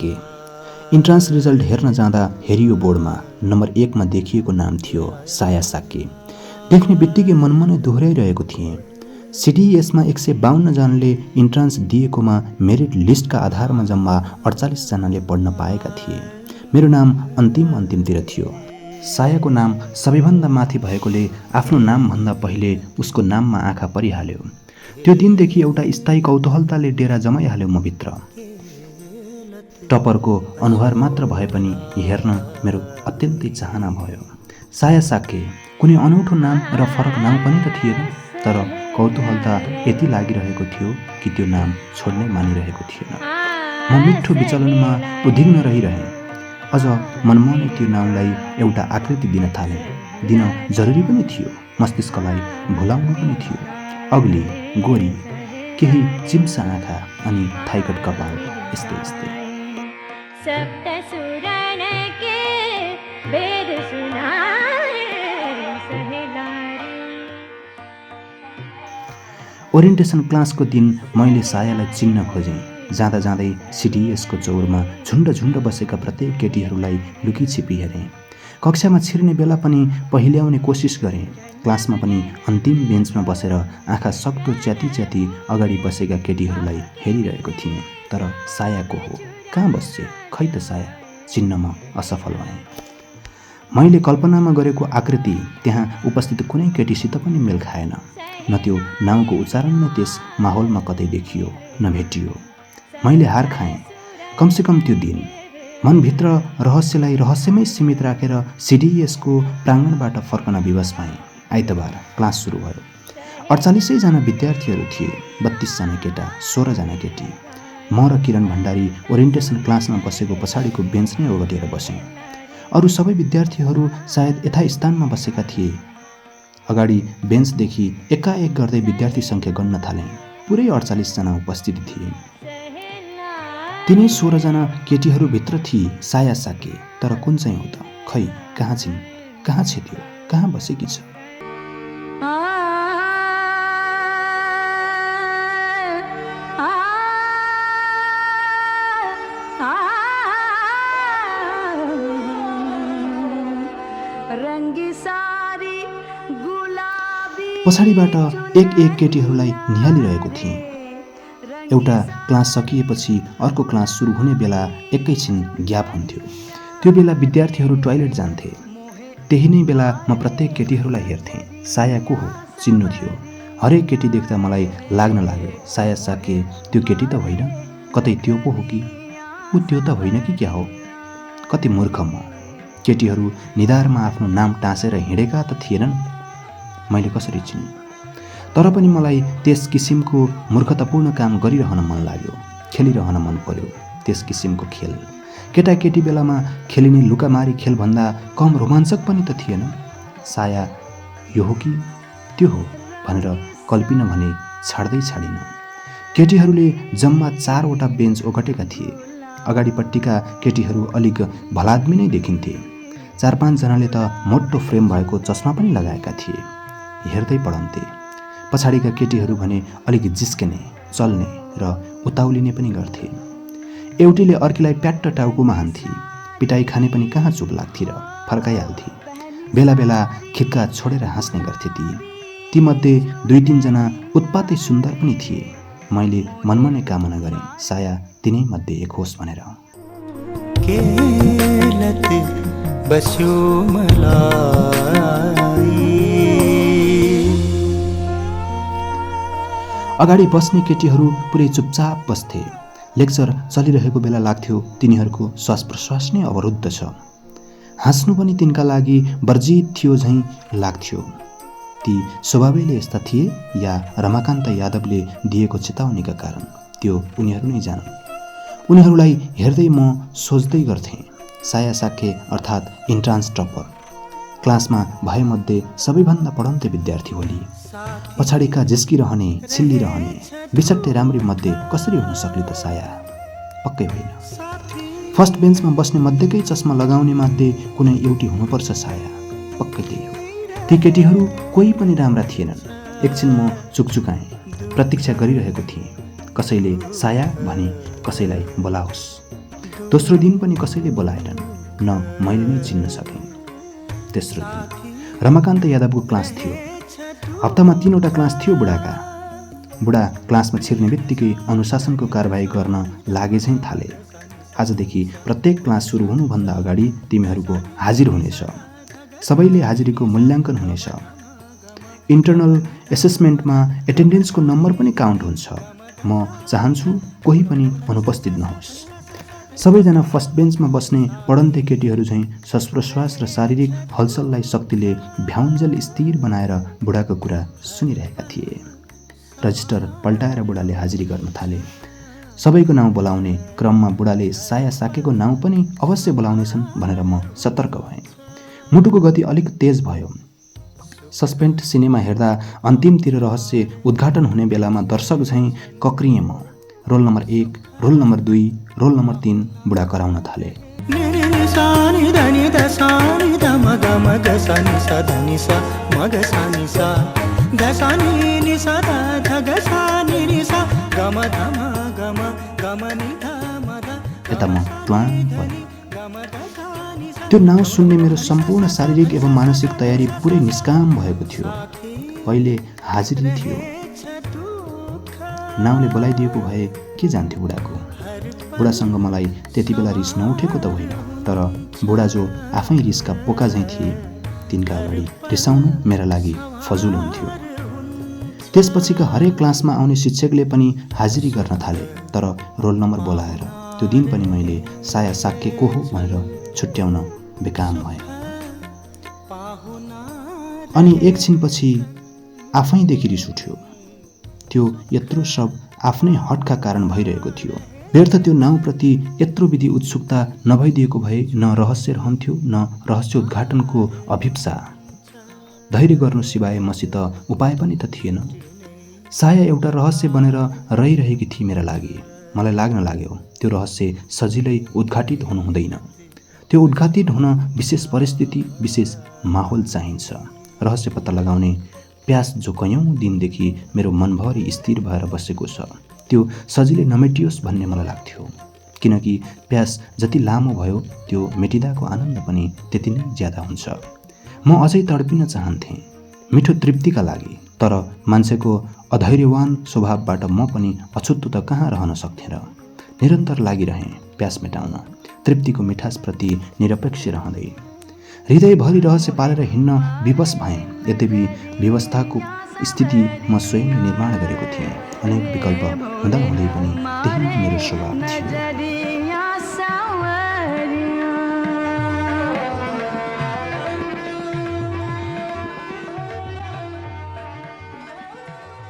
साके। Entrance result हेर्न जाँदा हेरियो बोर्डमा नम्बर 1 मा देखिएको नाम थियो साया साके। देख्ने बित्तिकै मनमनै दोहोऱ्याइरहेको थिएँ। सिडिएसमा 152 जनाले इन्ट्रान्स दिएकोमा मेरिट लिस्टका आधारमा जम्मा 48 जनाले पढ्न पाएका थिए। मेरो नाम अन्तिमतिर थियो। सायाको नाम सबैभन्दा माथि भएकोले आफ्नो नामभन्दा पहिले उसको नाममा आँखा परिहाल्यो। त्यो दिनदेखि एउटा स्थायी कौतूहलताले डेरा जमाइहाल्यो म भित्र। टपरको अनुहार मात्र भए पनि हेर्न मेरो अत्यन्तै चाहना भयो। साया साके कुनै अनौठो नाम र फरक नाम पनि त थिएन, तर कौतूहलता यति लागिरहेको थियो कि त्यो नाम छोड्नै मानिरहेको थिएन। म मिठो विचलनमा उद्विग्न रहिरहेँ। अझ मनमनै त्यो नामलाई एउटा आकृति दिन थालेँ। दिन जरुरी पनि थियो, मस्तिष्कलाई भुलाउनु पनि थियो। अग्ली, गोरी, केही चिम्सा आँखा अनि थाइकट कपाल, यस्तै यस्तै। ओरिएन्टेसन क्लासको दिन मैले सायालाई चिन्न खोजेँ। जाँदा जाँदै सिडिएसको चौरमा झुन्ड बसेका प्रत्येक केटीहरूलाई लुकी छिपी हेरेँ। कक्षामा छिर्ने बेला पनि पहिल्याउने कोसिस गरेँ। क्लासमा पनि अन्तिम बेन्चमा बसेर आँखा सक्दो च्याती अगाडि बसेका केटीहरूलाई हेरिरहेको थिएँ। तर साया को हो, कहाँ बस्छे, खै त साया, चिन्न म असफल भएँ। मैले कल्पनामा गरेको आकृति त्यहाँ उपस्थित कुनै केटीसित पनि मेल खाएन। न त्यो नाउँको उच्चारण नै त्यस माहौलमा कतै देखियो न भेटियो। मैले हार खाएँ। कमसेकम त्यो दिन मनभित्र रहस्यलाई रहस्यमै सीमित राखेर सिडिएसको प्राङ्गणबाट फर्कन विवश भएँ। आइतबार क्लास सुरु भयो। 48 जना विद्यार्थीहरू थिए। 32 जना केटा, 16 जना केटी। म र किरण भण्डारी ओरिएन्टेसन क्लासमा बसेको पछाडिको बेन्च नै ओगटेर बसेँ। अरू सबै विद्यार्थीहरू सायद यथास्थानमा बसेका थिए। अगाडि बेन्चदेखि एकाएक गर्दै विद्यार्थी सङ्ख्या गन्न थालेँ। पुरै 48 जना उपस्थित थिए। तिनै 16 जना केटीहरू भित्र थिए साया साके। तर कुन चाहिँ हो त, खै कहाँ छिन्, कहाँ छ त्यो, कहाँ बसेकी छ? पछाडिबाट एक केटीहरूलाई निहालिरहेको थिएँ। एउटा क्लास सकिएपछि अर्को क्लास सुरु हुने बेला एकैछिन ग्याप हुन्थ्यो। त्यो बेला विद्यार्थीहरू टोयलेट जान्थे। त्यही नै बेला म प्रत्येक केटीहरूलाई हेर्थेँ। साया को हो चिन्नु थियो। हरेक केटी देख्दा मलाई लाग्न लाग्यो, साया साके त्यो केटी त होइन, कतै त्यो पो हो कि ऊ त्यो त होइन कि क्या हो। कति मूर्ख म। केटीहरू निधारमा आफ्नो नाम टाँसेर हिँडेका त थिएनन्, मैले कसरी चिन्नु? तर पनि मलाई त्यस किसिमको मूर्खतापूर्ण काम गरिरहन मन लाग्यो, खेलिरहन मन पर्यो त्यस किसिमको खेल। केटाकेटी बेलामा खेलिने लुकामारी खेलभन्दा कम रोमाञ्चक पनि त थिएन। साया यो हो कि त्यो हो भनेर कल्पिन भने छाड्दै छाडिन। केटीहरूले जम्मा 4 वटा बेन्च ओगटेका थिए। अगाडिपट्टिका केटीहरू अलिक भलाद्मी नै देखिन्थे। 4-5 जनाले त मोटो फ्रेम भएको चस्मा पनि लगाएका थिए। हेर्दै पढन्थे। पछाडिका केटीहरू भने अलिक जिस्केने, चल्ने र उताउलिने पनि गर्थे। एउटीले अर्कीलाई प्याट्ट टाउकोमा हान्थे। पिटाई खाने पनि कहाँ चुप लाग्थे र फर्काइहाल्थे। बेला बेला खिक्का छोडेर हाँस्ने गर्थे। तीमध्ये 2-3 जना उत्पातै सुन्दर पनि थिए। मैले मनमा नै कामना गरेँ साया तिनै मध्ये एक होस् भनेर। अगाडि बस्ने केटीहरू पुरै चुपचाप बस्थे। लेक्चर चलिरहेको बेला लाग्थ्यो तिनीहरूको श्वास प्रश्वास नै अवरुद्ध छ। हाँस्नु पनि तिनका लागि वर्जित थियो झैँ लाग्थ्यो। ती स्वभावैले यस्ता थिए या रमाकान्त यादवले दिएको चेतावनीका कारण, त्यो उनीहरू नै जानन्। उनीहरूलाई हेर्दै म सोच्दै गर्थेँ, साया साके अर्थात् इन्ट्रान्स टपर, क्लासमा भएमध्ये सबैभन्दा पढन्ते विद्यार्थी होली। पछाडिका जिस्किरहने, छिल्लिरहने, बिछट्टे राम्री मध्ये कसरी हुन सक्ली त साया? पक्कै होइन। फर्स्ट बेन्चमा बस्ने मध्येकै चस्मा लगाउने मध्ये कुनै एउटी हुनुपर्छ साया, पक्कै त्यही हो। ती केटीहरू कोही पनि राम्रा थिएनन्। एकछिन म चुकचुकाएँ। प्रतीक्षा गरिरहेको थिएँ, कसैले साया भने कसैलाई बोलाओस्। दोस्रो दिन पनि कसैले बोलाएनन्, न मैले नै चिन्न सकेँ। तेस्रो दिन रमाकान्त यादवको क्लास थियो। हप्तामा 3वटा क्लास थियो बुढाका। बुढा क्लासमा छिर्ने बित्तिकै अनुशासनको कारबाही गर्न लागे झैँ थाले। आजदेखि प्रत्येक क्लास सुरु हुनुभन्दा अगाडि तिमीहरूको हाजिर हुनेछ। सबैले हाजिरीको मूल्याङ्कन हुनेछ। इन्टर्नल एसेसमेन्टमा एटेन्डेन्सको नम्बर पनि काउन्ट हुन्छ। म चाहन्छु कोही पनि अनुपस्थित नहोस्। सबैजना फर्स्ट बेन्चमा बस्ने पढन्ते केटीहरू झैँ श्वास र शारीरिक हलचललाई शक्तिले भ्याउन्जेल स्थिर बनाएर बुढाको कुरा सुनिरहेका थिए। रजिस्टर पल्टाएर बुढाले हाजिरी गर्न थाले। सबैको नाउँ बोलाउने क्रममा बुढाले साया साकेको नाउँ पनि अवश्य बोलाउनेछन् भनेर म सतर्क भएँ। मुटुको गति अलिक तेज भयो। सस्पेन्ड सिनेमा हेर्दा अन्तिमतिर रहस्य उद्घाटन हुने बेलामा दर्शक झैँ कक्रिएँ म। Roll number 1, roll number 2, roll number 3 बुढा कराउन थाले। यता म ट्वाङ पनि। त्यो नाउँ सुन्ने मेरो सम्पूर्ण शारीरिक एवं मानसिक तयारी पुरै निष्काम भएको थियो। पहिले हाजिरी थियो। नाउँले बोलाइदिएको भए के जान्थ्यो बुढाको। बुढासँग मलाई त्यति बेला रिस नउठेको त होइन, तर बुढा जो आफै रिसका पोका झैँ थिए, तिनका अगाडि रिसाउनु मेरा लागि फजुल हुन्थ्यो। त्यसपछिका हरेक क्लासमा आउने शिक्षकले पनि हाजिरी गर्न थाले, तर रोल नम्बर बोलाएर त्यो दिन पनि मैले साया साक्य को हो भनेर छुट्याउन बेकाम भएँ। अनि एकछिनपछि आफैदेखि रिस उठ्यो। त्यो यत्रो सब आफ्नै हटका कारण भइरहेको थियो। व्यर्थ त्यो नाउँप्रति यत्रो विधि उत्सुकता नभइदिएको भए न रहस्य रहन्थ्यो, न रहस्य उद्घाटनको अभिप्सा। धैर्य गर्नु सिवाय मसित उपाय पनि त थिएन। साया एउटा रहस्य बनेर रहिरहेकी थिए मेरा लागि। मलाई लाग्न लाग्यो त्यो रहस्य सजिलै उद्घाटित हुनु हुँदैन। त्यो उद्घाटित हुन विशेष परिस्थिति, विशेष माहौल चाहिन्छ। रहस्य पत्ता लगाउने प्यास जो कयौँ दिनदेखि मेरो मनभरि स्थिर भएर बसेको छ, त्यो सजिलै नमेटियोस् भन्ने मलाई लाग्थ्यो। किनकि प्यास जति लामो भयो त्यो मेटिँदाको आनन्द पनि त्यति नै ज्यादा हुन्छ। म अझै तडपिन चाहन्थेँ मिठो तृप्तिका लागि, तर मान्छेको अधैर्यवान स्वभावबाट म पनि अछुत्तो त कहाँ रहन सक्थेँ र। निरन्तर लागिरहेँ प्यास मेटाउन, तृप्तिको मिठासप्रति निरपेक्ष रहँदै। हृदयभरि रहस्य पालेर हिँड्न विवश भएँ। यद्यपि व्यवस्थाको स्थिति म स्वयं निर्माण गरेको थिएँ। अनेक विकल्प हुँदाहुँदै पनि त्यही मेरो स्वभाव थियो।